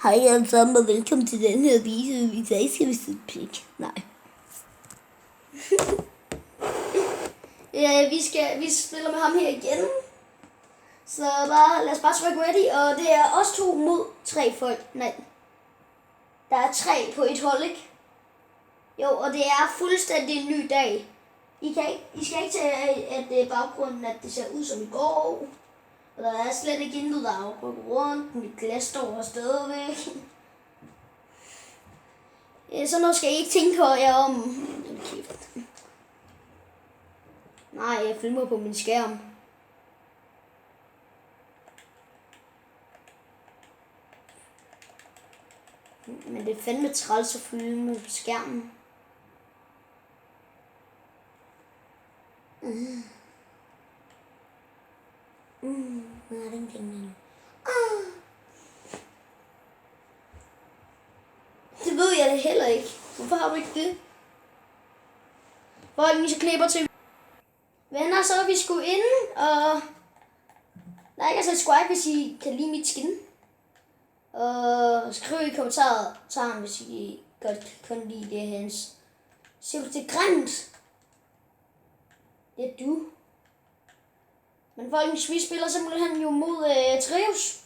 Hej alle sammen og velkommen til den her video. I dag skal vi se pik. Nej. Ja, vi spiller med ham her igen. Så lad os bare trykke ready, og det er os to mod 3 folk. Nej. Der er 3 på et hold, ikke? Jo, og det er fuldstændig en ny dag. I skal ikke tage, at det er baggrunden, at det ser ud som i går. Og der er slet ikke intet, der er rykket rundt. Mit glas står stadigvæk. Så nu skal I ikke tænke på jer om. Nej, jeg filmer på min skærm. Men det er fandme træls at filme på skærmen. Hvad er den ting? Det ved jeg da heller ikke. Hvorfor har du ikke det? Hvor er den, så knipper til? Venner, så er vi sgu inde, og like og subscribe, hvis I kan lide mit skin. Og skriv i kommentaren, hvis I godt kan lide det hans. Ser du det grimt? Det er du. Men folkens, vi spiller simpelthen jo mod Trius.